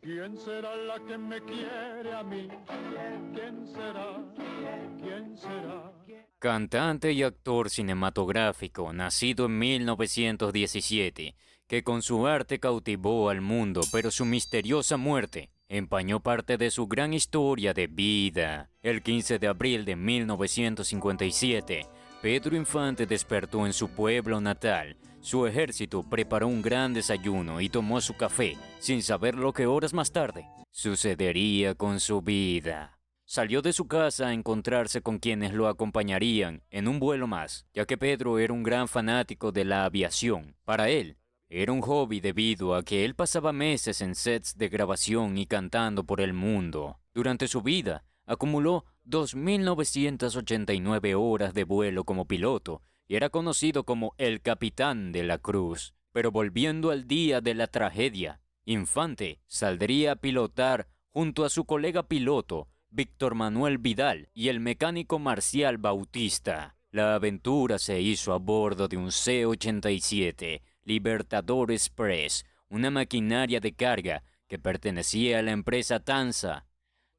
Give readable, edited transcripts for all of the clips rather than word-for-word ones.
¿Quién será la que me quiere a mí? ¿Quién será? ¿Quién será? Cantante y actor cinematográfico, nacido en 1917, que con su arte cautivó al mundo, pero su misteriosa muerte empañó parte de su gran historia de vida. El 15 de abril de 1957, Pedro Infante despertó en su pueblo natal. Su ejército preparó un gran desayuno y tomó su café, sin saber lo que horas más tarde sucedería con su vida. Salió de su casa a encontrarse con quienes lo acompañarían en un vuelo más, ya que Pedro era un gran fanático de la aviación. Para él, era un hobby debido a que él pasaba meses en sets de grabación y cantando por el mundo. Durante su vida, acumuló 2.989 horas de vuelo como piloto y era conocido como el Capitán de la Cruz. Pero volviendo al día de la tragedia, Infante saldría a pilotar junto a su colega piloto, Víctor Manuel Vidal, y el mecánico Marcial Bautista. La aventura se hizo a bordo de un C-87 Libertador Express, una maquinaria de carga que pertenecía a la empresa Tanza,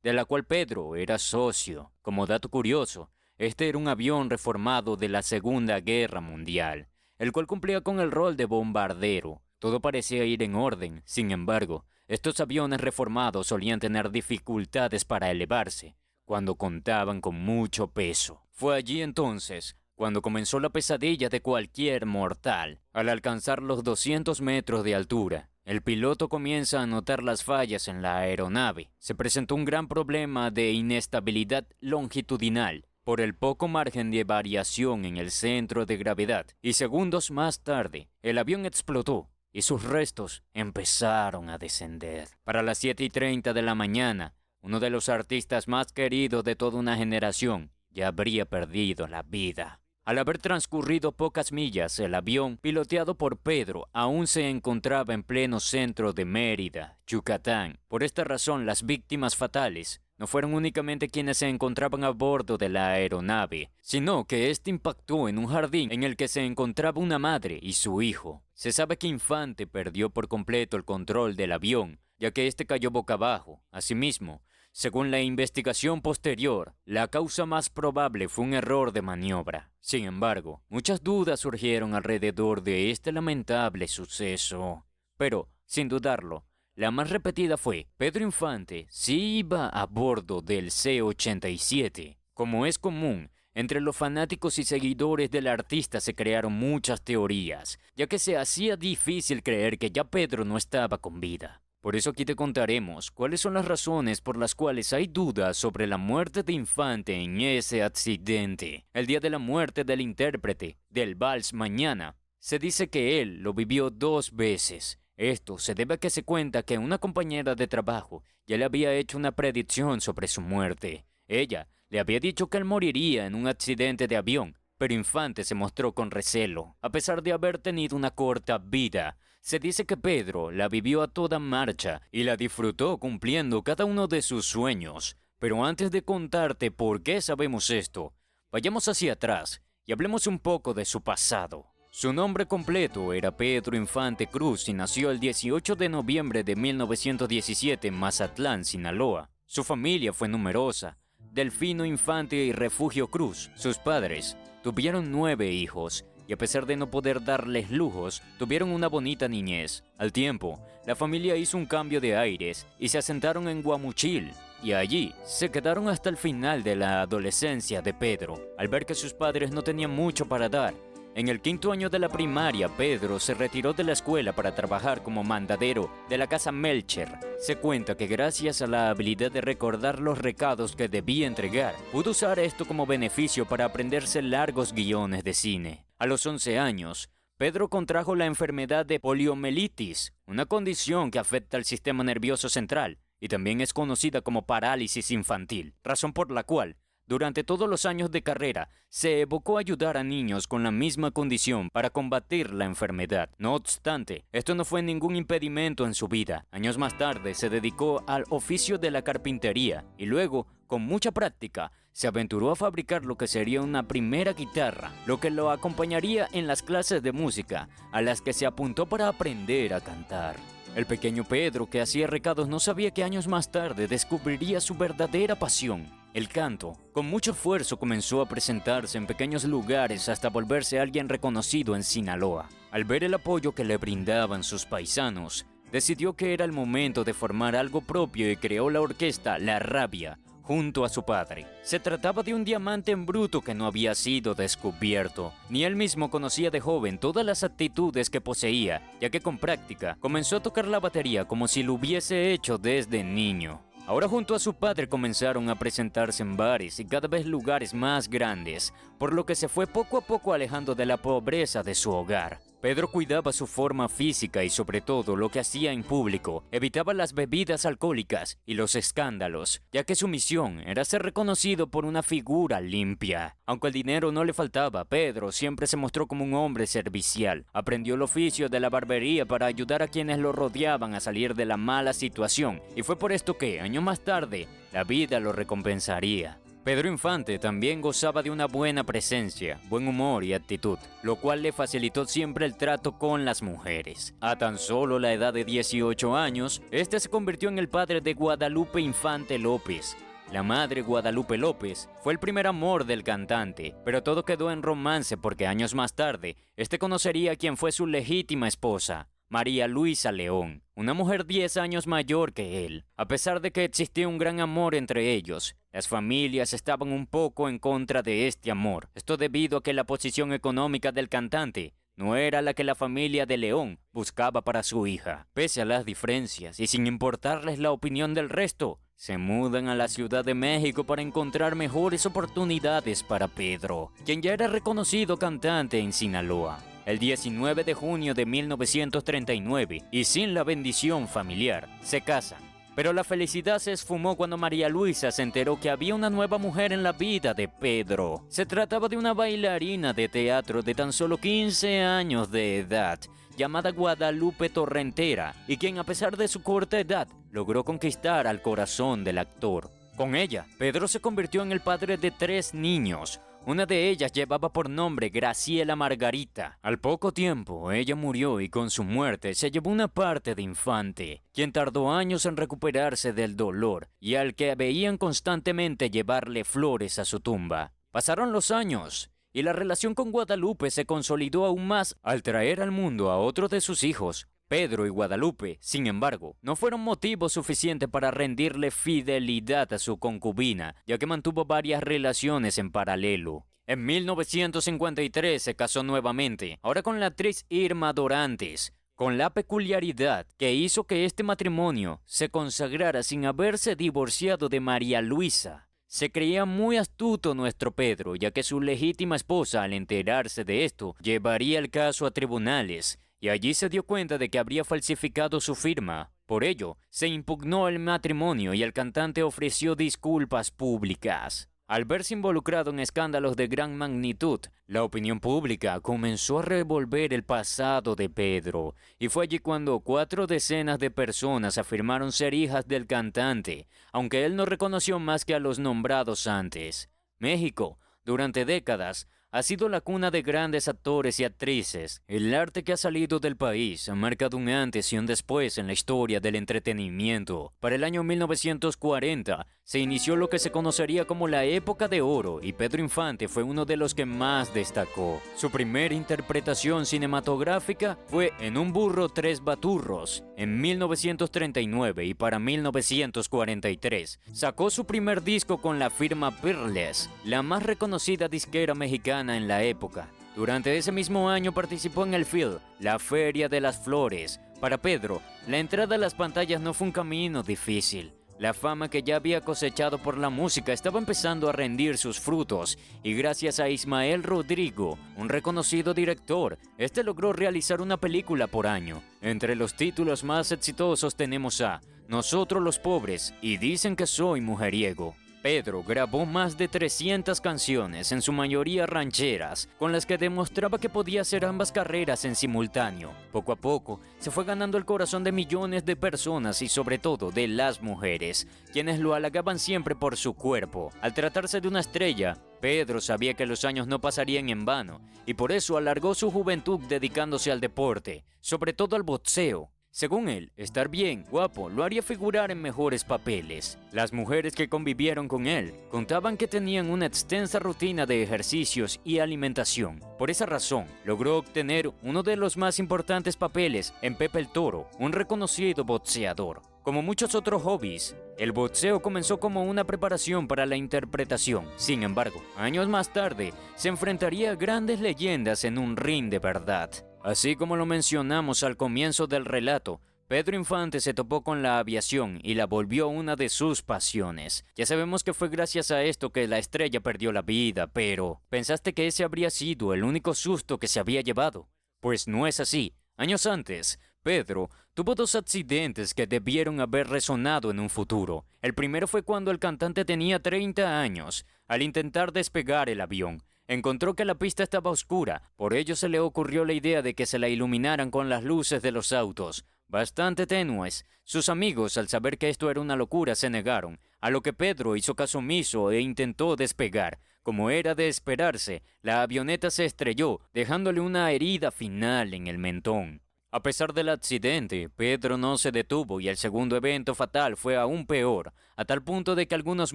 de la cual Pedro era socio. Como dato curioso, este era un avión reformado de la Segunda Guerra Mundial, el cual cumplía con el rol de bombardero. Todo parecía ir en orden. Sin embargo, estos aviones reformados solían tener dificultades para elevarse cuando contaban con mucho peso. Fue allí entonces cuando comenzó la pesadilla de cualquier mortal. Al alcanzar los 200 metros de altura, el piloto comienza a notar las fallas en la aeronave. Se presentó un gran problema de inestabilidad longitudinal por el poco margen de variación en el centro de gravedad, y segundos más tarde, el avión explotó y sus restos empezaron a descender. Para las 7:30 de la mañana, uno de los artistas más queridos de toda una generación ya habría perdido la vida. Al haber transcurrido pocas millas, el avión, piloteado por Pedro, aún se encontraba en pleno centro de Mérida, Yucatán. Por esta razón, las víctimas fatales no fueron únicamente quienes se encontraban a bordo de la aeronave, sino que este impactó en un jardín en el que se encontraba una madre y su hijo. Se sabe que Infante perdió por completo el control del avión, ya que este cayó boca abajo. Asimismo, según la investigación posterior, la causa más probable fue un error de maniobra. Sin embargo, muchas dudas surgieron alrededor de este lamentable suceso. Pero, sin dudarlo, la más repetida fue: Pedro Infante sí iba a bordo del C-87. Como es común, entre los fanáticos y seguidores del artista se crearon muchas teorías, ya que se hacía difícil creer que ya Pedro no estaba con vida. Por eso aquí te contaremos cuáles son las razones por las cuales hay dudas sobre la muerte de Infante en ese accidente. El día de la muerte del intérprete del Vals Mañana, se dice que él lo vivió 2 veces. Esto se debe a que se cuenta que una compañera de trabajo ya le había hecho una predicción sobre su muerte. Ella le había dicho que él moriría en un accidente de avión, pero Infante se mostró con recelo. A pesar de haber tenido una corta vida, se dice que Pedro la vivió a toda marcha y la disfrutó cumpliendo cada uno de sus sueños. Pero antes de contarte por qué sabemos esto, vayamos hacia atrás y hablemos un poco de su pasado. Su nombre completo era Pedro Infante Cruz y nació el 18 de noviembre de 1917 en Mazatlán, Sinaloa. Su familia fue numerosa: Delfino Infante y Refugio Cruz. Sus padres tuvieron 9 hijos y a pesar de no poder darles lujos, tuvieron una bonita niñez. Al tiempo, la familia hizo un cambio de aires y se asentaron en Guamuchil, y allí se quedaron hasta el final de la adolescencia de Pedro. Al ver que sus padres no tenían mucho para dar, en el 5º año de la primaria, Pedro se retiró de la escuela para trabajar como mandadero de la casa Melcher. Se cuenta que gracias a la habilidad de recordar los recados que debía entregar, pudo usar esto como beneficio para aprenderse largos guiones de cine. A los 11 años, Pedro contrajo la enfermedad de poliomielitis, una condición que afecta al sistema nervioso central y también es conocida como parálisis infantil, razón por la cual durante todos los años de carrera, se evocó ayudar a niños con la misma condición para combatir la enfermedad. No obstante, esto no fue ningún impedimento en su vida. Años más tarde se dedicó al oficio de la carpintería y luego, con mucha práctica, se aventuró a fabricar lo que sería una primera guitarra, lo que lo acompañaría en las clases de música, a las que se apuntó para aprender a cantar. El pequeño Pedro, que hacía recados, no sabía que años más tarde descubriría su verdadera pasión, el canto. Con mucho esfuerzo comenzó a presentarse en pequeños lugares hasta volverse alguien reconocido en Sinaloa. Al ver el apoyo que le brindaban sus paisanos, decidió que era el momento de formar algo propio y creó la orquesta La Rabia, junto a su padre. Se trataba de un diamante en bruto que no había sido descubierto. Ni él mismo conocía de joven todas las aptitudes que poseía, ya que con práctica comenzó a tocar la batería como si lo hubiese hecho desde niño. Ahora junto a su padre comenzaron a presentarse en bares y cada vez lugares más grandes, por lo que se fue poco a poco alejando de la pobreza de su hogar. Pedro cuidaba su forma física y sobre todo lo que hacía en público, evitaba las bebidas alcohólicas y los escándalos, ya que su misión era ser reconocido por una figura limpia. Aunque el dinero no le faltaba, Pedro siempre se mostró como un hombre servicial. Aprendió el oficio de la barbería para ayudar a quienes lo rodeaban a salir de la mala situación, y fue por esto que, años más tarde, la vida lo recompensaría. Pedro Infante también gozaba de una buena presencia, buen humor y actitud, lo cual le facilitó siempre el trato con las mujeres. A tan solo la edad de 18 años, este se convirtió en el padre de Guadalupe Infante López. La madre, Guadalupe López, fue el primer amor del cantante, pero todo quedó en romance porque años más tarde, este conocería a quien fue su legítima esposa, María Luisa León, una mujer 10 años mayor que él. A pesar de que existía un gran amor entre ellos, las familias estaban un poco en contra de este amor. Esto debido a que la posición económica del cantante no era la que la familia de León buscaba para su hija. Pese a las diferencias y sin importarles la opinión del resto, se mudan a la Ciudad de México para encontrar mejores oportunidades para Pedro, quien ya era reconocido cantante en Sinaloa. El 19 de junio de 1939, y sin la bendición familiar, se casan. Pero la felicidad se esfumó cuando María Luisa se enteró que había una nueva mujer en la vida de Pedro. Se trataba de una bailarina de teatro de tan solo 15 años de edad, llamada Guadalupe Torrentera, y quien a pesar de su corta edad, logró conquistar al corazón del actor. Con ella, Pedro se convirtió en el padre de 3 niños. Una de ellas llevaba por nombre Graciela Margarita. Al poco tiempo, ella murió y con su muerte se llevó una parte de Infante, quien tardó años en recuperarse del dolor y al que veían constantemente llevarle flores a su tumba. Pasaron los años y la relación con Guadalupe se consolidó aún más al traer al mundo a otro de sus hijos. Pedro y Guadalupe, sin embargo, no fueron motivo suficiente para rendirle fidelidad a su concubina, ya que mantuvo varias relaciones en paralelo. En 1953 se casó nuevamente, ahora con la actriz Irma Dorantes, con la peculiaridad que hizo que este matrimonio se consagrara sin haberse divorciado de María Luisa. Se creía muy astuto nuestro Pedro, ya que su legítima esposa, al enterarse de esto, llevaría el caso a tribunales, y allí se dio cuenta de que habría falsificado su firma. Por ello, se impugnó el matrimonio y el cantante ofreció disculpas públicas. Al verse involucrado en escándalos de gran magnitud, la opinión pública comenzó a revolver el pasado de Pedro, y fue allí cuando 4 decenas de personas afirmaron ser hijas del cantante, aunque él no reconoció más que a los nombrados antes. México, durante décadas, ha sido la cuna de grandes actores y actrices. El arte que ha salido del país ha marcado un antes y un después en la historia del entretenimiento. Para el año 1940 se inició lo que se conocería como la época de oro y Pedro Infante fue uno de los que más destacó. Su primera interpretación cinematográfica fue en Un burro 3 baturros en 1939 y para 1943 sacó su primer disco con la firma Peerless, la más reconocida disquera mexicana en la época. Durante ese mismo año participó en el FIL, la Feria de las Flores. Para Pedro, la entrada a las pantallas no fue un camino difícil. La fama que ya había cosechado por la música estaba empezando a rendir sus frutos, y gracias a Ismael Rodrigo, un reconocido director, este logró realizar una película por año. Entre los títulos más exitosos tenemos a Nosotros los pobres y Dicen que soy mujeriego. Pedro grabó más de 300 canciones, en su mayoría rancheras, con las que demostraba que podía hacer ambas carreras en simultáneo. Poco a poco, se fue ganando el corazón de millones de personas y sobre todo de las mujeres, quienes lo halagaban siempre por su cuerpo. Al tratarse de una estrella, Pedro sabía que los años no pasarían en vano, y por eso alargó su juventud dedicándose al deporte, sobre todo al boxeo. Según él, estar bien, guapo, lo haría figurar en mejores papeles. Las mujeres que convivieron con él contaban que tenían una extensa rutina de ejercicios y alimentación. Por esa razón, logró obtener uno de los más importantes papeles en Pepe el Toro, un reconocido boxeador. Como muchos otros hobbies, el boxeo comenzó como una preparación para la interpretación. Sin embargo, años más tarde, se enfrentaría a grandes leyendas en un ring de verdad. Así como lo mencionamos al comienzo del relato, Pedro Infante se topó con la aviación y la volvió una de sus pasiones. Ya sabemos que fue gracias a esto que la estrella perdió la vida, pero ¿pensaste que ese habría sido el único susto que se había llevado? Pues no es así. Años antes, Pedro tuvo dos accidentes que debieron haber resonado en un futuro. El primero fue cuando el cantante tenía 30 años. Al intentar despegar el avión, encontró que la pista estaba oscura, por ello se le ocurrió la idea de que se la iluminaran con las luces de los autos, bastante tenues. Sus amigos, al saber que esto era una locura, se negaron, a lo que Pedro hizo caso omiso e intentó despegar. Como era de esperarse, la avioneta se estrelló, dejándole una herida final en el mentón. A pesar del accidente, Pedro no se detuvo y el segundo evento fatal fue aún peor, a tal punto de que algunos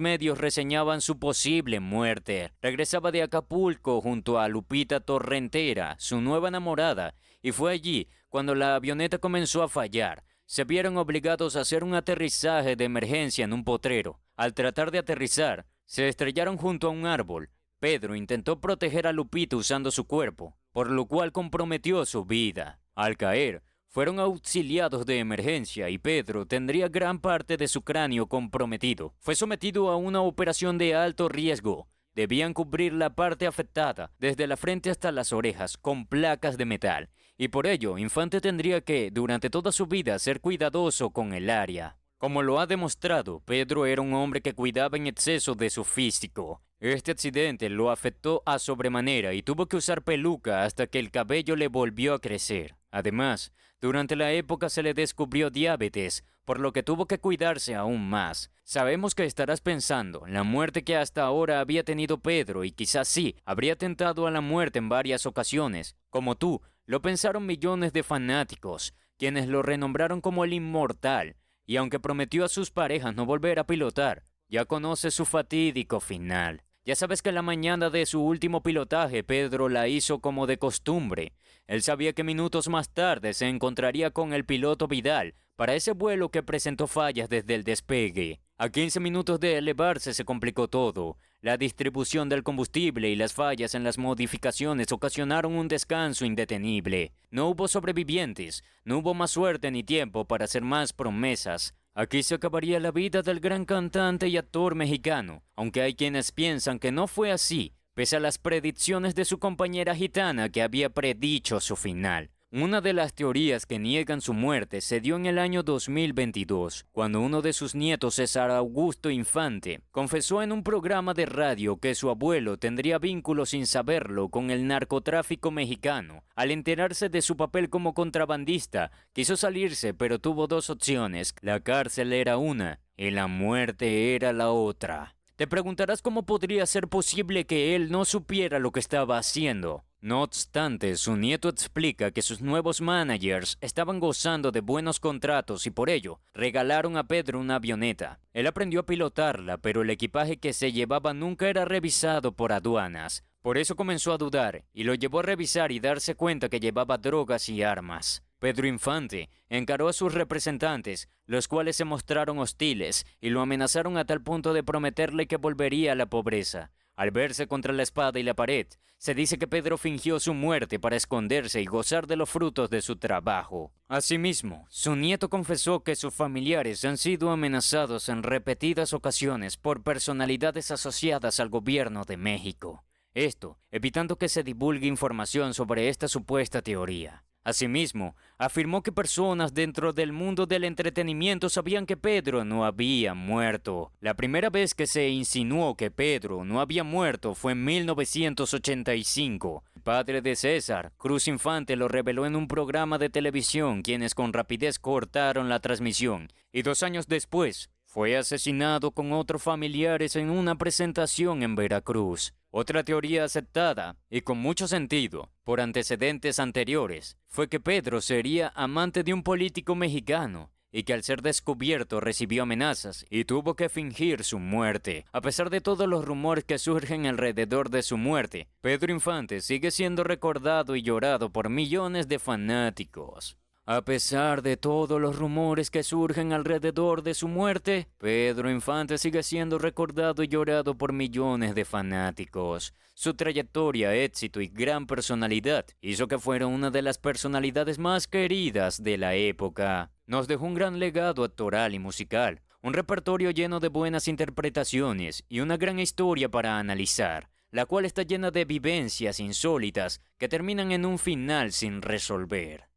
medios reseñaban su posible muerte. Regresaba de Acapulco junto a Lupita Torrentera, su nueva enamorada, y fue allí cuando la avioneta comenzó a fallar. Se vieron obligados a hacer un aterrizaje de emergencia en un potrero. Al tratar de aterrizar, se estrellaron junto a un árbol. Pedro intentó proteger a Lupita usando su cuerpo, por lo cual comprometió su vida. Al caer, fueron auxiliados de emergencia y Pedro tendría gran parte de su cráneo comprometido. Fue sometido a una operación de alto riesgo. Debían cubrir la parte afectada, desde la frente hasta las orejas, con placas de metal. Y por ello, Infante tendría que, durante toda su vida, ser cuidadoso con el área. Como lo ha demostrado, Pedro era un hombre que cuidaba en exceso de su físico. Este accidente lo afectó a sobremanera y tuvo que usar peluca hasta que el cabello le volvió a crecer. Además, durante la época se le descubrió diabetes, por lo que tuvo que cuidarse aún más. Sabemos que estarás pensando, la muerte que hasta ahora había tenido Pedro y quizás sí, habría tentado a la muerte en varias ocasiones. Como tú, lo pensaron millones de fanáticos, quienes lo renombraron como el Inmortal. Y aunque prometió a sus parejas no volver a pilotar, ya conoce su fatídico final. Ya sabes que la mañana de su último pilotaje, Pedro la hizo como de costumbre. Él sabía que minutos más tarde se encontraría con el piloto Vidal para ese vuelo que presentó fallas desde el despegue. A 15 minutos de elevarse se complicó todo. La distribución del combustible y las fallas en las modificaciones ocasionaron un descanso indetenible. No hubo sobrevivientes, no hubo más suerte ni tiempo para hacer más promesas. Aquí se acabaría la vida del gran cantante y actor mexicano, aunque hay quienes piensan que no fue así, pese a las predicciones de su compañera gitana que había predicho su final. Una de las teorías que niegan su muerte se dio en el año 2022, cuando uno de sus nietos, César Augusto Infante, confesó en un programa de radio que su abuelo tendría vínculos sin saberlo con el narcotráfico mexicano. Al enterarse de su papel como contrabandista, quiso salirse, pero tuvo dos opciones. La cárcel era una y la muerte era la otra. Te preguntarás cómo podría ser posible que él no supiera lo que estaba haciendo. No obstante, su nieto explica que sus nuevos managers estaban gozando de buenos contratos y por ello regalaron a Pedro una avioneta. Él aprendió a pilotarla, pero el equipaje que se llevaba nunca era revisado por aduanas. Por eso comenzó a dudar y lo llevó a revisar y darse cuenta que llevaba drogas y armas. Pedro Infante encaró a sus representantes, los cuales se mostraron hostiles y lo amenazaron a tal punto de prometerle que volvería a la pobreza. Al verse contra la espada y la pared, se dice que Pedro fingió su muerte para esconderse y gozar de los frutos de su trabajo. Asimismo, su nieto confesó que sus familiares han sido amenazados en repetidas ocasiones por personalidades asociadas al gobierno de México. Esto, evitando que se divulgue información sobre esta supuesta teoría. Asimismo, afirmó que personas dentro del mundo del entretenimiento sabían que Pedro no había muerto. La primera vez que se insinuó que Pedro no había muerto fue en 1985. El padre de César, Cruz Infante, lo reveló en un programa de televisión, quienes con rapidez cortaron la transmisión. Y 2 años después, fue asesinado con otros familiares en una presentación en Veracruz. Otra teoría aceptada, y con mucho sentido, por antecedentes anteriores, fue que Pedro sería amante de un político mexicano, y que al ser descubierto recibió amenazas y tuvo que fingir su muerte. A pesar de todos los rumores que surgen alrededor de su muerte, Pedro Infante sigue siendo recordado y llorado por millones de fanáticos. A pesar de todos los rumores que surgen alrededor de su muerte, Pedro Infante sigue siendo recordado y llorado por millones de fanáticos. Su trayectoria, éxito y gran personalidad hizo que fuera una de las personalidades más queridas de la época. Nos dejó un gran legado actoral y musical, un repertorio lleno de buenas interpretaciones y una gran historia para analizar, la cual está llena de vivencias insólitas que terminan en un final sin resolver.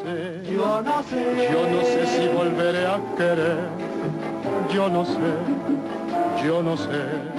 Yo no sé si volveré a querer, yo no sé, yo no sé.